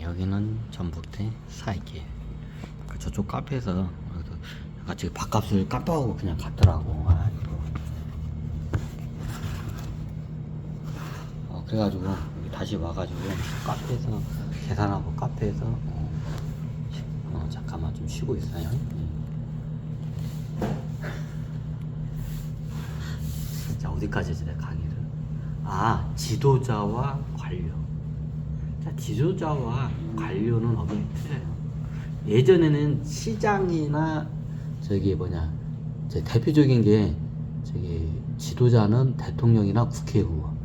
여기는 전북대 사이길. 저쪽 카페에서 아까 지금 밥값을 깜빡하고 그냥 갔더라고. 그래가지고 여기 다시 와가지고 카페에서 계산하고 카페에서 잠깐만 좀 쉬고 있어요. 자, 어디까지 했지 내가 강의를? 지도자와 관료. 자, 지도자와 관료는 어머니 틀려요. 예전에는 시장이나 대표적인 게 지도자는 대통령이나 국회의원.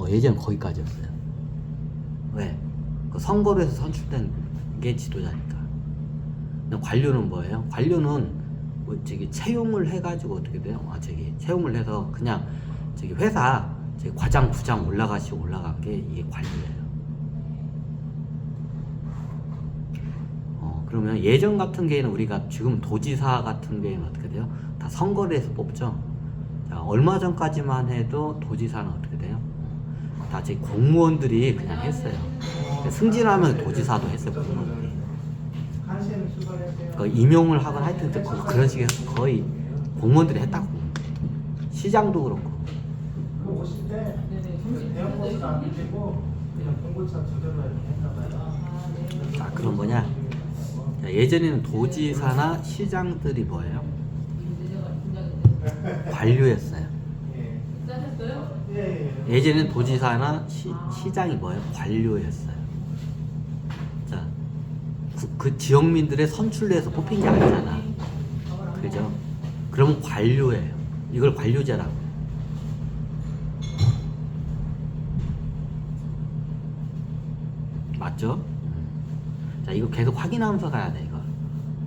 예전엔 거기까지였어요. 왜? 그 선거로 해서 선출된 게 지도자니까. 근데 관료는 뭐예요? 관료는 채용을 해가지고 어떻게 돼요? 채용을 해서 그냥 회사 과장, 부장 올라간 게 이게 관료예요. 그러면 예전 같은 경우에는 우리가 지금 도지사 같은 경우에는 어떻게 돼요? 다 선거를 해서 뽑죠. 자, 얼마 전까지만 해도 도지사는 어떻게 돼요? 다 공무원들이 그냥 했어요. 승진하면 도지사도 했어요, 공무원들이. 임용을 하거나 하여튼 그런 식의 거의 공무원들이 했다고. 시장도 그렇고. 오실 때 대형버스도 안 밀리고 그냥 봉고차 두 대로 이렇게 했나 봐요. 자, 그럼 뭐냐? 예전에는 도지사나 시장들이 뭐예요? 관료였어요. 예전에는 도지사나 시장이 뭐예요? 관료였어요. 자, 그 지역민들의 선출돼서 뽑힌 게 아니잖아. 그죠? 그러면 관료예요. 이걸 관료제라고. 맞죠? 자, 이거 계속 확인하면서 가야 돼, 이거.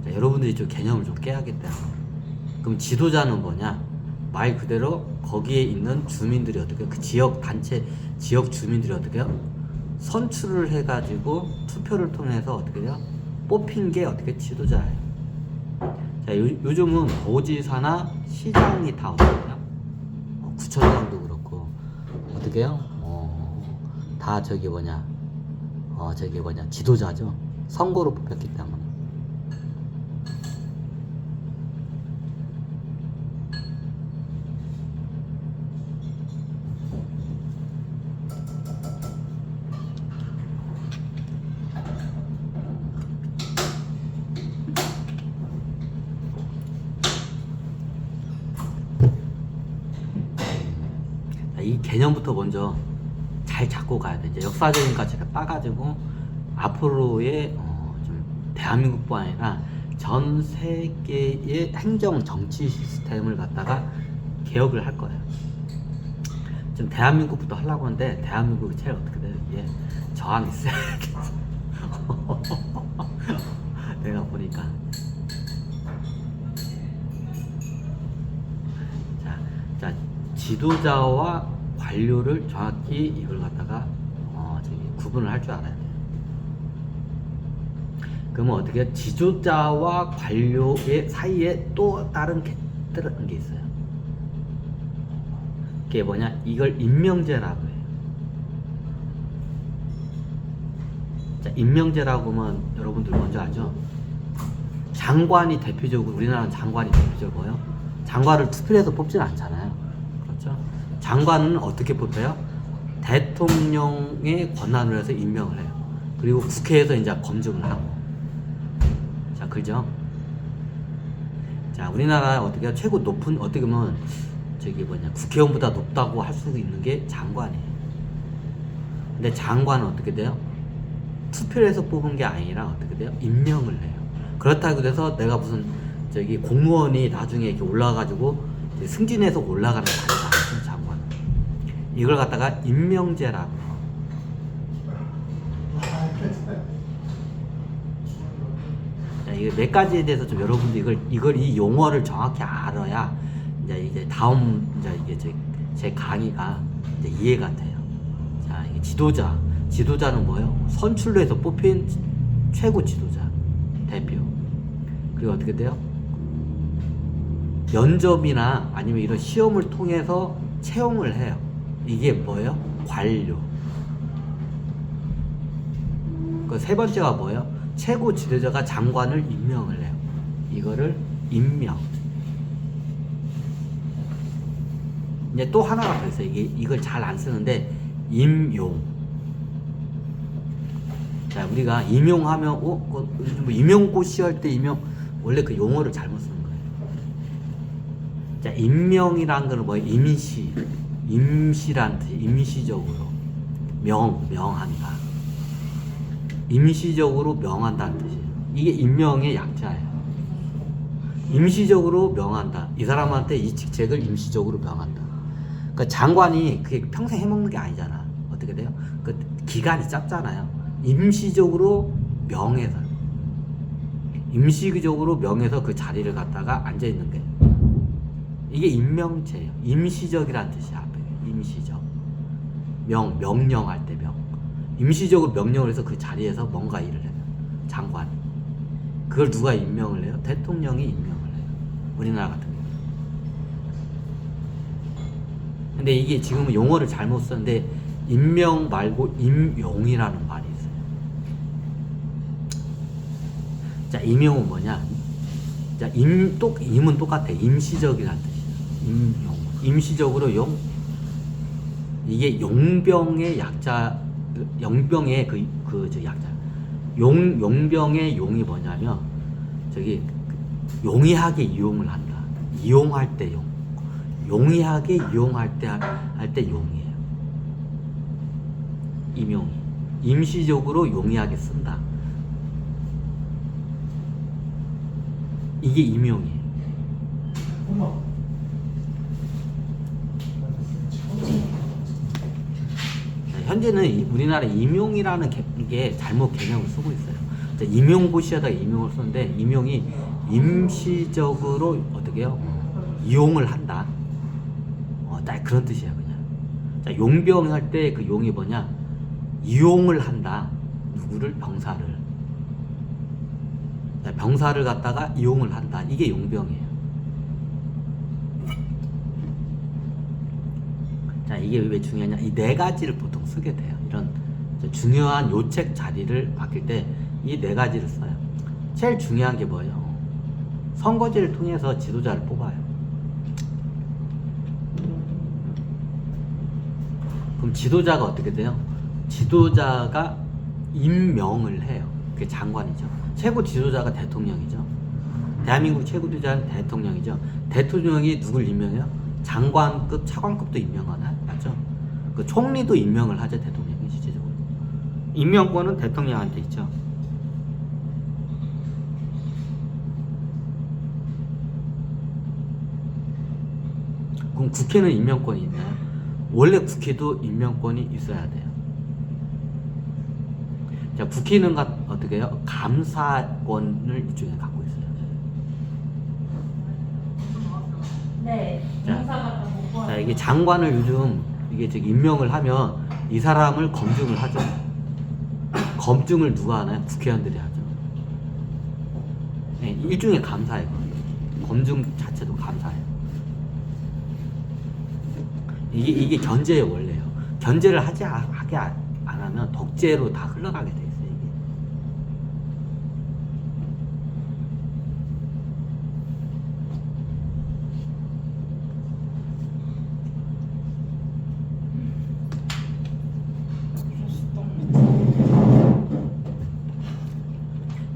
자, 여러분들이 좀 개념을 좀 깨야겠다. 그럼 지도자는 뭐냐? 말 그대로 거기에 있는 주민들이 어떻게, 그 지역 단체, 지역 주민들이 어떻게 해요? 선출을 해가지고 투표를 통해서 어떻게 돼요? 뽑힌 게 어떻게 지도자예요. 자, 요즘은 도지사나 시장이 다 어떻게 해요? 구청장도 그렇고, 어떻게 해요? 다 지도자죠. 선거로 뽑혔기 때문에. 이 개념부터 먼저 잘 잡고 가야 돼. 이제 역사적인 가치를 따가지고 앞으로의 좀 대한민국뿐 아니라 전 세계의 행정 정치 시스템을 갖다가 개혁을 할 거예요. 지금 대한민국부터 하려고 하는데 대한민국이 제일 어떻게 돼요? 이게 저항이 있어요. 내가 보니까 자, 지도자와 관료를 정확히 이걸 갖다가 구분을 할 줄 알아야 돼요. 그러면 어떻게 지도자와 관료의 사이에 또 다른 게 있어요. 그게 뭐냐? 이걸 임명제라고 해요. 자, 임명제라고 하면 여러분들 먼저 아죠? 장관이 대표적으로, 우리나라는 장관이 대표적으로 뭐예요? 장관을 투표해서 뽑지는 않잖아요. 그렇죠? 장관은 어떻게 뽑혀요? 대통령의 권한을 해서 임명을 해요. 그리고 국회에서 이제 검증을 하고. 자, 그죠? 자, 우리나라 어떻게 최고 높은, 어떻게 보면 국회의원보다 높다고 할 수 있는 게 장관이에요. 근데 장관은 어떻게 돼요? 투표를 해서 뽑은 게 아니라 어떻게 돼요? 임명을 해요. 그렇다고 해서 내가 무슨 공무원이 나중에 이렇게 올라가가지고 승진해서 올라가는 게 아니라 장관. 이걸 갖다가 임명제라고 해요. 자, 이게 몇 가지에 대해서 좀 여러분들 이 용어를 정확히 알아야 이제 다음 제 강의가 이제 이해가 돼요. 자, 이게 지도자는 뭐예요? 선출로 해서 뽑힌 최고 지도자, 대표. 그리고 어떻게 돼요? 면접이나 아니면 이런 시험을 통해서 채용을 해요. 이게 뭐예요? 관료. 그 세 번째가 뭐예요? 최고 지도자가 장관을 임명을 해요. 이거를 임명. 이제 또 하나가 더 있어요. 이걸 잘 안 쓰는데 임용. 자, 우리가 임용하면 뭐 임용고시 할 때 임용 원래 그 용어를 잘못 쓰는 거예요. 자, 임명이란 거는 뭐예요? 임시란 뜻이 임시적으로 명한다. 임시적으로 명한다는 뜻이에요. 이게 임명의 약자예요. 임시적으로 명한다. 이 사람한테 이 직책을 임시적으로 명한다. 그러니까 장관이 그게 평생 해먹는 게 아니잖아. 어떻게 돼요? 그 기간이 짧잖아요. 임시적으로 명해서 임시적으로 명해서 그 자리를 갖다가 앉아 있는 게 이게 임명체예요. 임시적이란 뜻이야. 앞에 임시적. 명령할 때 명. 임시적으로 명령을 해서 그 자리에서 뭔가 일을 해요. 장관이. 그걸 누가 임명을 해요? 대통령이 임명을 해요. 우리나라 같은 경우. 근데 이게 지금은 용어를 잘못 썼는데 임명 말고 임용이라는 말이 있어요. 자, 임용은 뭐냐? 자, 임은 똑같아. 임시적이라는 뜻이에요. 임용. 임시적으로 용. 이게 용병의 약자, 용병의 저 약자. 용병의 용이 뭐냐면, 용이하게 이용을 한다. 이용할 때 용. 용이하게 이용할 때 용이에요. 임용이. 임시적으로 용이하게 쓴다. 이게 임용이에요. 어머. 현재는 우리나라 임용이라는 게 잘못 개념을 쓰고 있어요. 임용고시에다가 임용을 쓰는데 임용이 임시적으로 어떻게 해요? 이용을 한다. 딱 그런 뜻이야 그냥. 자, 용병 할 때 그 용이 뭐냐? 이용을 한다. 누구를? 병사를. 자, 병사를 갖다가 이용을 한다. 이게 용병이에요. 자, 이게 왜 중요하냐? 이 네 가지를 보통 쓰게 돼요. 이런 중요한 요책 자리를 맡길 때 이 네 가지를 써요. 제일 중요한 게 뭐예요? 선거제를 통해서 지도자를 뽑아요. 그럼 지도자가 어떻게 돼요? 지도자가 임명을 해요. 그게 장관이죠. 최고 지도자가 대통령이죠. 대한민국 최고 지도자는 대통령이죠. 대통령이 누굴 임명해요? 장관급, 차관급도 임명하나? 맞죠? 그 총리도 임명을 하죠, 대통령이 실질적으로. 임명권은 대통령한테 있죠. 그럼 국회는 임명권이 있나요? 원래 국회도 임명권이 있어야 돼요. 자, 국회는 어떻게 해요? 감사권을 일종에 갖고 있어요. 네. 자, 이게 장관을 요즘 임명을 하면 이 사람을 검증을 하죠. 검증을 누가 하나요? 국회의원들이 하죠. 네, 일종의 감사예요. 검증 자체도 감사예요. 이게 견제의 원래예요. 견제를 하게 안 하면 독재로 다 흘러가게 돼 있어요. 이게.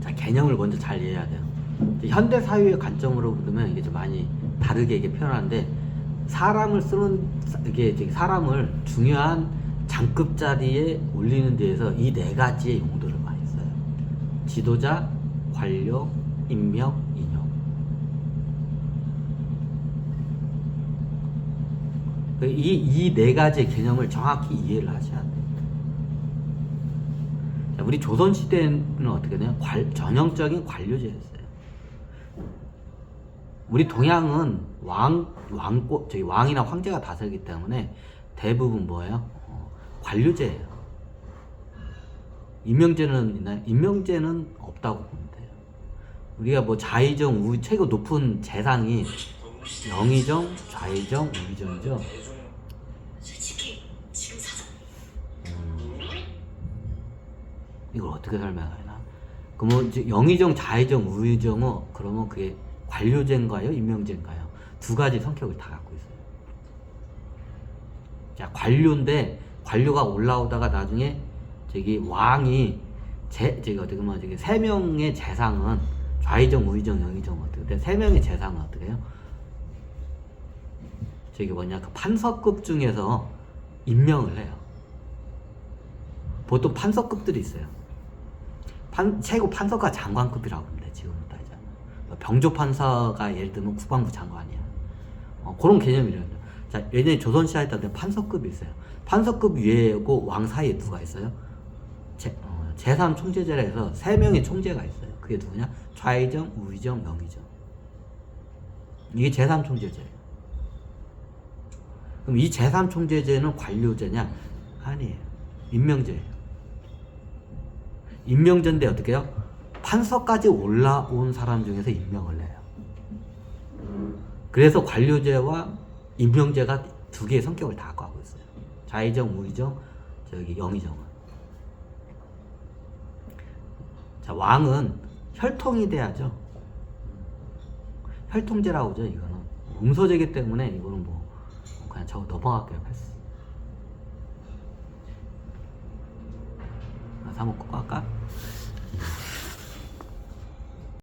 자, 개념을 먼저 잘 이해해야 돼요. 현대 사회의 관점으로 보면 이게 좀 많이 다르게 이게 표현하는데 사람을 사람을 중요한 장급 자리에 올리는 데에서 이 네 가지의 용도를 많이 써요. 지도자, 관료, 임명, 인용. 이 네 가지의 개념을 정확히 이해를 하셔야 돼요. 자, 우리 조선 시대는 어떻게 되냐? 전형적인 관료제였어요. 우리 동양은 왕이나 황제가 다스리기 때문에 대부분 뭐예요? 관료제예요. 임명제는 있나요? 임명제는 없다고 보면 돼요. 우리가 뭐 좌의정, 최고 높은 재상이 영의정, 좌의정, 우의정이죠. 솔직히 지금 사전 이걸 어떻게 설명해야 하나? 그러면 이제 영의정, 좌의정, 우의정은 그러면 그게 관료제인가요? 임명제인가요? 두 가지 성격을 다 갖고 있어요. 자, 관료인데 관료가 올라오다가 나중에 저기 왕이 저기 어떻게 보면 저기 세 명의 재상은 좌의정, 우의정, 영의정 어떻게 돼? 세 명의 재상은 어떻게 해요? 저기 뭐냐 그 판서급 중에서 임명을 해요. 보통 판서급들이 있어요. 최고 판서가 장관급이라고 합니다. 지금 따지자. 병조 판사가 예를 들면 국방부 장관이야. 그런 개념이래요. 자, 예전에 조선시대에 따른 판서급이 있어요. 판서급 위에고 왕 사이에 누가 있어요? 제3 총재제라 해서 세 명의 총재가 있어요. 그게 누구냐? 좌의정, 우의정, 영의정. 이게 제3 총재제예요. 그럼 이 제3 총재제는 관료제냐? 아니에요. 임명제예요. 임명제인데 어떻게 해요? 판서까지 올라온 사람 중에서 임명을 해요. 그래서 관료제와 임명제가 두 개의 성격을 다 갖고 있어요. 좌의정, 우의정, 저기 영의정은. 자, 왕은 혈통이 돼야죠. 혈통제라고 하죠, 이거는. 음소제기 때문에 이거는 뭐, 그냥 저거 넘어갈게요, 패스. 한번 꼭 할까?